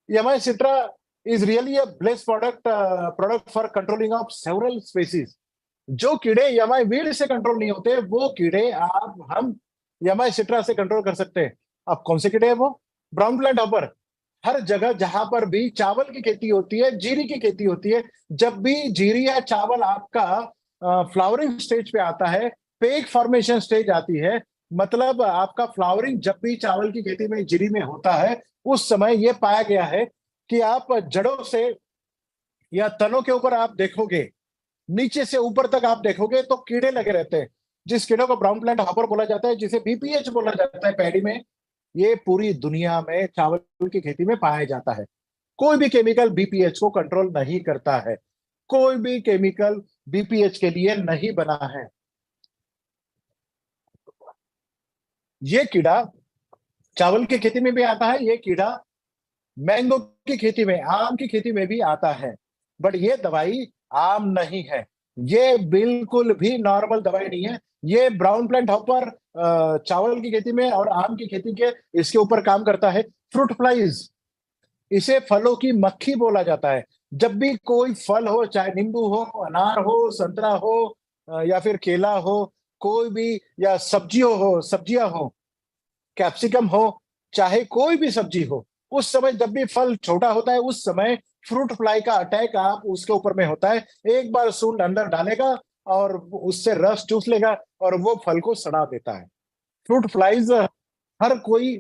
Yamai Citra is really a blessed product for controlling of several species. जो कीड़े Yamai weed से control नहीं होते, वो कीड़े आप हम यमाई सिट्रा से कंट्रोल कर सकते हैं। अब कौन से कीड़े हैं वो? Brown plant hopper. हर जगह जहां पर भी चावल की खेती होती है, जीरी की खेती होती है, जब भी जीरी या चावल आपका फ्लावरिंग स्टेज पे आता है, पेक फॉर्मेशन स्टेज आती है, मतलब आपका फ्लावरिंग जब भी चावल की खेती में जीरी में होता है, उस समय यह पाया गया है कि आप जड़ों से या तनों के ऊपर आप देखोगे, नीचे से ऊपर तक आप देखोगे तो कीड़े लगे रहते हैं, जिस कीड़े को ब्राउन प्लांट हॉपर बोला जाता है, जिसे बीपीएच बोला जाता है पैडी में। ये पूरी दुनिया में चावल की खेती में पाया जाता है। कोई भी केमिकल बीपीएच को कंट्रोल नहीं करता है। कोई भी केमिकल बीपीएच के लिए नहीं बना है। ये कीड़ा चावल की खेती में भी आता है, ये कीड़ा मैंगो की खेती में, आम की खेती में भी आता है। बट ये दवाई आम नहीं है, ये बिल्कुल भी नॉर्मल दवाई नहीं है। ये ब्राउन प्लांट हॉपर चावल की खेती में और आम की खेती के इसके ऊपर काम करता है। फ्रूट फ्लाइज, इसे फलों की मक्खी बोला जाता है। जब भी कोई फल हो, चाहे नींबू हो, अनार हो, संतरा हो, या फिर केला हो, कोई भी, या सब्जियां हो, कैप्सिकम हो, चाहे कोई भी सब्जी हो, उस समय जब भी फल छोटा होता है, उस समय फ्रूट फ्लाई का अटैक आप उसके ऊपर में होता है। एक बार सूंड अंदर डालेगा और उससे रस चूस लेगा और वो फल को सड़ा देता है। फ्रूट फ्लाइज हर कोई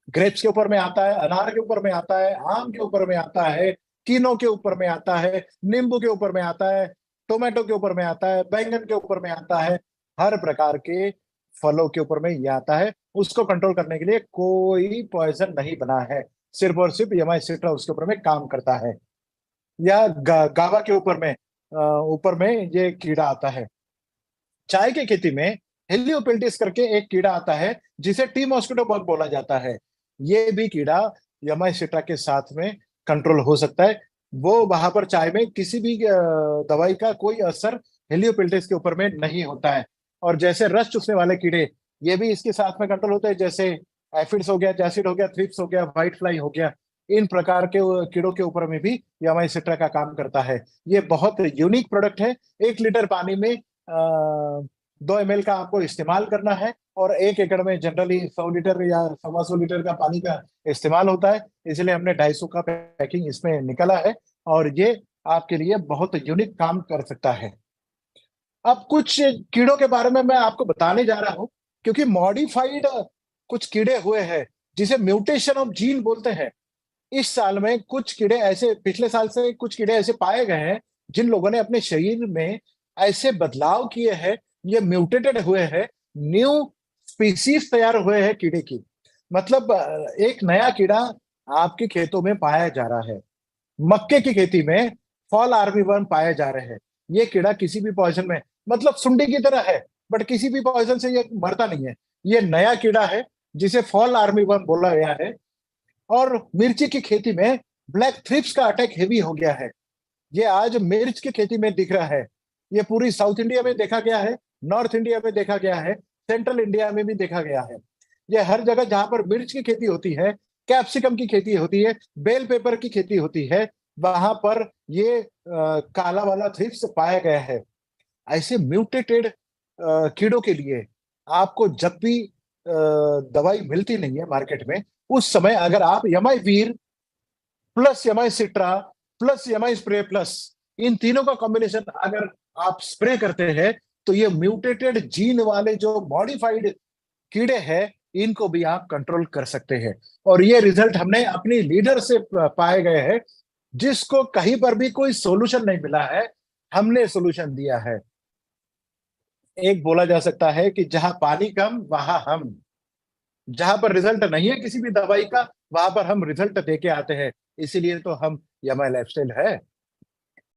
ग्रेप्स के ऊपर में आता है, अनार के ऊपर में आता है, आम के ऊपर में आता है, कीनों के ऊपर में आता है, नींबू के ऊपर में आता है, टोमेटो के ऊपर में आता है, बैंगन के ऊपर में आता है। हर प्रकार के फलों के ऊपर में ये आता है। उसको कंट्रोल करने के लिए कोई पॉइजन नहीं बना है, सिर्फ और सिर्फ यमाई सिट्रा उसके ऊपर में काम करता है। या गावा के ऊपर में ये कीड़ा आता है। चाय की खेती में हेलियोपेल्टिस करके एक कीड़ा आता है, जिसे टी मॉस्किटो बग बोला जाता है। ये भी कीड़ा यमाइसिट्रा के साथ में कंट्रोल हो सकता है। वो वहां पर चाय में किसी भी दवाई का कोई असर हेलियोपेल्टिस के ऊपर में नहीं होता है। और जैसे रस चूसने वाले कीड़े, ये भी इसके साथ में कंट्रोल होते हैं, जैसे एफिड्स हो गया, जैसिड हो गया, थ्रिप्स हो गया, व्हाइट फ्लाई हो गया। इन प्रकार के कीड़ों के ऊपर में भी यमाइसिट्रा का काम करता है। ये बहुत यूनिक प्रोडक्ट है। 1 लीटर पानी में 2 ml का आपको इस्तेमाल करना है, और 1 एकड़ में जनरली 100 लीटर या 125 लीटर का पानी का इस्तेमाल होता है। इसलिए हमने 250 का पैकिंग इसमें निकला है, और ये आपके लिए बहुत यूनिक काम कर सकता है। अब कुछ कीड़ों के बारे में मैं आपको बताने जा रहा हूं, क्योंकि मॉडिफाइड कुछ कीड़े हुए हैं, जिसे म्यूटेशन ऑफ जीन बोलते हैं। इस साल में कुछ कीड़े ऐसे, पिछले साल से कुछ कीड़े ऐसे पाए गए हैं, जिन लोगों ने अपने शरीर में ऐसे बदलाव किए हैं, ये म्यूटेटेड हुए हैं, न्यू स्पीसीज तैयार हुए हैं कीड़े की। मतलब एक नया कीड़ा आपके खेतों में पाया जा रहा है। मक्के की खेती में फॉल आर्मीवर्म पाए जा रहे हैं। ये कीड़ा किसी भी पॉइजन में, मतलब सुंडी की तरह है, बट किसी भी पॉइजन से ये मरता नहीं है। ये नया कीड़ा है, जिसे फॉल आर्मीवर्म बोला गया है। और मिर्ची की खेती में ब्लैक थ्रिप्स का अटैक हेवी हो गया है। ये आज मिर्च की खेती में दिख रहा है। ये पूरी साउथ इंडिया में देखा गया है, नॉर्थ इंडिया में देखा गया है, सेंट्रल इंडिया में भी देखा गया है। ये हर जगह जहां पर मिर्च की खेती होती है, कैप्सिकम की खेती होती है, बेल पेपर की खेती होती है, वहां पर ये काला वाला थ्रिप्स पाया गया है। ऐसे म्यूटेटेड कीड़ों के लिए आपको जब भी दवाई मिलती नहीं है मार्केट में, उस समय अगर आप यमाई वीर प्लस यमाई सिट्रा प्लस यमाई स्प्रे प्लस, इन तीनों का कॉम्बिनेशन अगर आप स्प्रे करते हैं, तो ये म्यूटेटेड जीन वाले जो मॉडिफाइड कीड़े हैं, इनको भी आप कंट्रोल कर सकते हैं। और ये रिजल्ट हमने अपनी लीडर से पाए गए हैं, जिसको कहीं पर भी कोई सोल्यूशन नहीं मिला है, हमने सोल्यूशन दिया है। एक बोला जा सकता है कि जहां पानी कम वहां हम, जहां पर रिजल्ट नहीं है किसी भी दवाई का, वहां पर हम रिजल्ट दे के आते हैं। इसीलिए तो हम यमाई लाइफस्टाइल है।